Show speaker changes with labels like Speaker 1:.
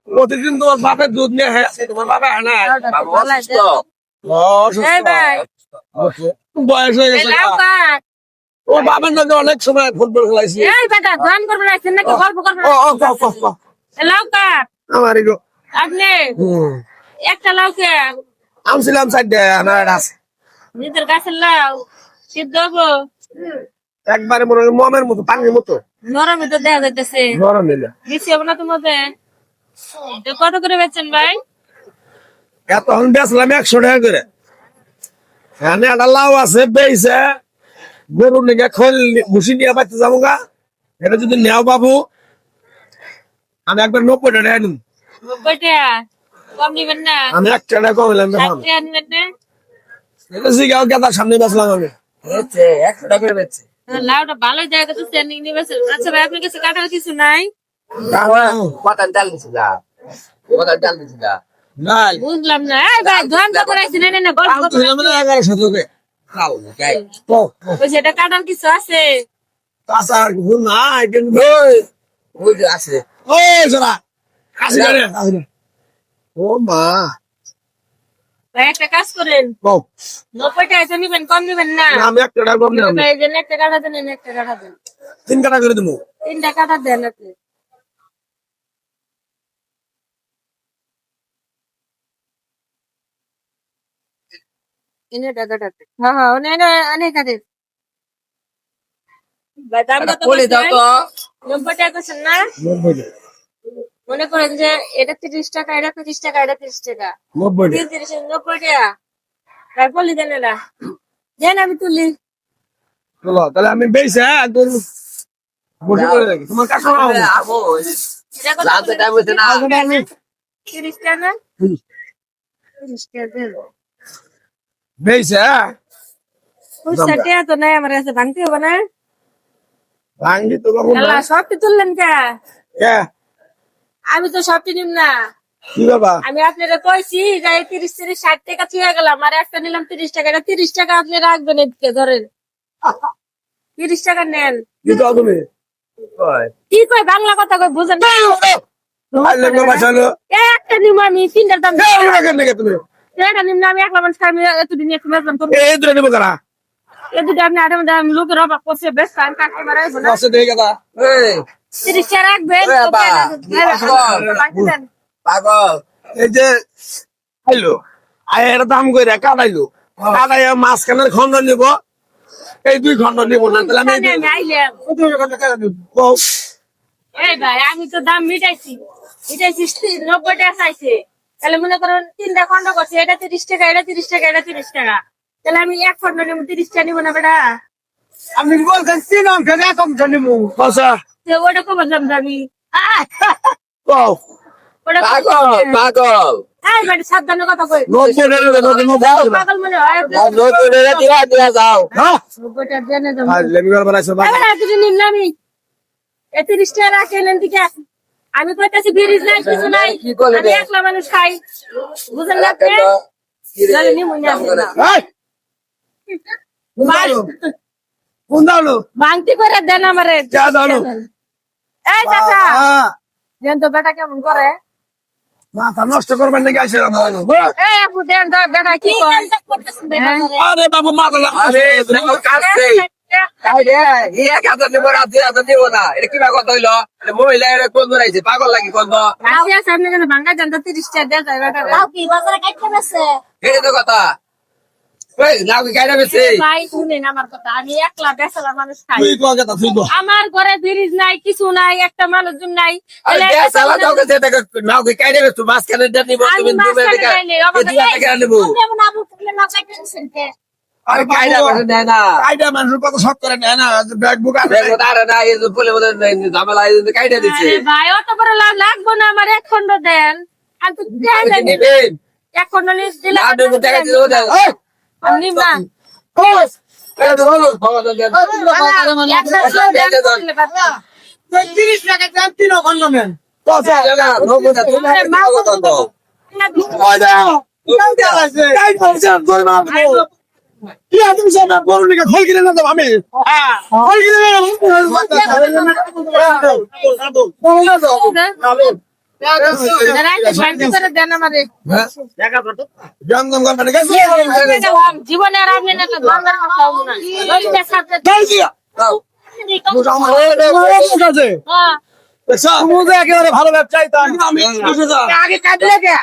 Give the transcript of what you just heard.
Speaker 1: প্রতিদিন তোমার বাপের দুধ নিয়ে তোমার বাবা না বয়স হয়ে গেছে ও বাবার নাকি অনেক সময় ফুটবল খেলাইছি আমারই গো
Speaker 2: আপনি একটা লাউকে
Speaker 1: আমছিলাম সাইডে আমার আছে
Speaker 2: নিজের গাছের লাউ সিদ্ধ হবো
Speaker 1: একবারে মনে হয় মমের মতো পানির মতো
Speaker 2: নরমে তো দেখা যাইতেছে
Speaker 1: নরম নিলে
Speaker 2: বেশি হবো না তোমাদের কত করে বেচছেন ভাই
Speaker 1: এখন বেচলাম 100 টাকা করে এখানে একটা লাউ আছে বেইছে গরুর নিকে খোল ভুসি নিয়ে পাইতে যাবো গা এটা যদি নেও বাবু আমি একবার 90 টাকা নিব
Speaker 2: 90 টাকা কম নিবেন না
Speaker 1: আমি 1 টাকা কম নিলাম
Speaker 2: 60 টাকা নিবেন না
Speaker 1: এটা জিগাও গেদার সামনে বেচলাম আমি
Speaker 3: 100 টাকা করে বেচছে
Speaker 2: লাউটা ভালো জায়গা তো স্ট্যান্ডিং নিয়ে বেচেন আচ্ছা ভাই আপনার কাছে কাটার কিছু নাই
Speaker 3: কতার ডাল দিছি গা কতার ডাল দিছি গা
Speaker 1: নাই
Speaker 2: বুঝলাম না এই ভাই ধন তো করাইছি না না গল্প
Speaker 1: আমি তুই মানে 1100 টাকা
Speaker 3: খাও যাই
Speaker 1: তো
Speaker 2: ওই সেটা কাটার কিছু আছে
Speaker 1: তাছাড়া কিছু নাই কিন্তু
Speaker 3: ওই যে আছে
Speaker 1: ওই জরা কাশি করে ও মা
Speaker 2: ভাই একটা কাজ করেন
Speaker 1: ও
Speaker 2: 90 টাকা নিবেন কম নিবেন না
Speaker 1: আমি 1 টাকা কম নিলাম
Speaker 2: ভাই যে একটা কাটা দেন একটা কাটা দেন
Speaker 1: 3 টাকা করে দেবো
Speaker 2: 3টা কাটা দেন আপনি ইনে কাটা হ্যাঁ হ্যাঁ অনেক কাটে ভাই দাম কত
Speaker 3: বলে দাও তো
Speaker 2: 90 টাকা করছেন না মনে করেন যে এটা 30 টাকা এটা 30 টাকা এটা 30 টাকা
Speaker 1: 90
Speaker 2: 30 90 টাকা ভাই বলি দেন না দেন আমি তুলি
Speaker 1: চলো তাহলে আমি বেইছে একদম বসে করে রাখি তোমার কাছে নাও
Speaker 3: আমো
Speaker 2: এটা কত
Speaker 3: জানতে টাইম হইছে না
Speaker 2: 30 টাকা না 30 টাকা দেন
Speaker 1: বেইছে
Speaker 2: পয়সা টাকা তো নাই আমার কাছে ভাঙতে হবে না
Speaker 1: ভাঙ্গি তো বাবু না
Speaker 2: আল্লাহ সবটি তুললেন কে
Speaker 1: কে
Speaker 2: আমি তো সবটি নিম না
Speaker 1: কি বাবা
Speaker 2: আমি আপনারা কইছি যে 30 60 টাকা ছুঁয়ে গেলাম আর একটা নিলাম 30 টাকা এটা 30 টাকা আপনি রাখবেন এদিকে ধরেন 30 টাকা নেন
Speaker 1: কি দাও তুমি
Speaker 2: কি কই বাংলা কথা কই বুঝেন না
Speaker 1: আইলে গো বাঁচালো
Speaker 2: একটা নিম আমি তিনটার দাম
Speaker 1: এই রাখেন নাকি তুমি
Speaker 2: এটা নিম না আমি একলা মানুষ আমি এতদিন একটু মেজবান করবো
Speaker 1: এই ধরে নেবো কারা
Speaker 2: এদিকে আপনি আরে মধ্যে আমি লোকের অবাক করছে বেশ টাইম কাটতে পারে না
Speaker 1: আছে দেখে কথা
Speaker 3: এই
Speaker 2: 30 টাকা রাখবেন
Speaker 3: পাগল
Speaker 1: এই যে আইলো আয়ের দাম কইরা কাটাইলো কাটাইয়া মাঝখানের খন্ড নিব এই 2 খন্ড নিব না তাহলে আমি
Speaker 2: আইলাম এই ভাই আমি তো দাম মিটাইছি 90 টাকা চাইছে তাহলে মনে করেন 3টা খন্ড করছে এটা 30 টাকা এটা 30 টাকা এটা 30 টাকা তাহলে আমি এক খন্ড নিব 30 টাকা নিব না বেটা
Speaker 1: আপনি বলছেন 3 অংশ এক অংশ নিব আচ্ছা
Speaker 2: তো ওটা কবে দাম যাবি
Speaker 1: কও
Speaker 2: ওটা
Speaker 3: পাগল পাগল
Speaker 2: এই বেটা সাবধানে কথা কই পাগল মনে হয়
Speaker 3: নতুন রে দিয়া দিয়া যাও
Speaker 1: হ্যাঁ
Speaker 2: 90 টাকা দেনে দাম
Speaker 1: আজ লেমি করে বানাইছো
Speaker 2: এবারে তুই নিলাম আমি 30 টাকা রাখেন দিকে আমি কইতাছি ব্রিজ নাই কিছু নাই
Speaker 3: কি করলে
Speaker 2: আমি একলা মানুষ খাই বুঝেন না আপনি জানি নি মনে আছে
Speaker 1: এই কোন দাও
Speaker 2: ভাঙতি করে দেন আমারে
Speaker 1: যা দাও
Speaker 2: এই চাচা দেন তো বেটা কেমন করে
Speaker 1: মাথা নষ্ট করবেন নাকি আইছে
Speaker 2: এই আপু দেন তো বেটা কি করে
Speaker 1: আরে বাবু মাথা
Speaker 3: আরে কাছে তাই রে এক হাজার নিব না 2000 নিব না এটা কি কথা হইলো মহিলা এর কোন ধরাইছে পাগল লাগি কোন
Speaker 2: রাশিয়া সামনে যেন ভাঙা জান তো 30 টাকা দেন তাই বেটা
Speaker 4: তাও কি বাজারে কাটতে বেছে
Speaker 3: এটা তো কথা এই নাও কি কাইরা বেছে
Speaker 2: ভাই শুনেন আমার কথা আমি একলা বেসালা মানুষ খাই
Speaker 1: তুই কো কথা তুই কো
Speaker 2: আমার ঘরে ব্রিজ নাই কিছু নাই একটা মানুষজন নাই
Speaker 3: আরে গ্যাস আলা দাও কে দেখো নাও কি কাইরা বেছে মাছ কেন দেন নিব তুমি দুবে দেখা এদিকে টাকা নিব
Speaker 4: যেমন আবু তুলে না কাটতে বেছেন কে
Speaker 3: আরে কাইরা বেছে দেয় না
Speaker 1: আইডা মানুষের কত শক করে নেয় না ব্যাগ বুক আছে
Speaker 3: দেখো তার না এই যে বলে বলে ঝামেলা এই যে কাইরা দিছে
Speaker 2: আরে ভাই অত বড় লাভ লাগবো না আমার এক খন্ড দেন আমি তো দেন
Speaker 3: নেবেন
Speaker 2: এক খন্ড নিয়ে দিলে
Speaker 3: না দেবো টাকা দিও না
Speaker 2: আমি না
Speaker 3: কোস এই তো হলো বাবা দেন
Speaker 1: তুই 30 টাকা দাম 3 খন্ড নেন কত
Speaker 3: জায়গা নবো না তুমি কথা তো
Speaker 1: কাই বলছেন তোর বাপ কি আছে সব বড় লিখে খোল কিনে না দাও আমি খোল কিনে না
Speaker 2: দেন আমারে
Speaker 1: জমজম করে গেছে
Speaker 2: জীবনে আর আমি না ধর্মের কথা হবো না ওইটা সাথে
Speaker 1: তাই দিয়া আছে
Speaker 2: হ্যাঁ
Speaker 1: একেবারে ভালো ব্যবসায়ী তো আমি আগে কাটলে কে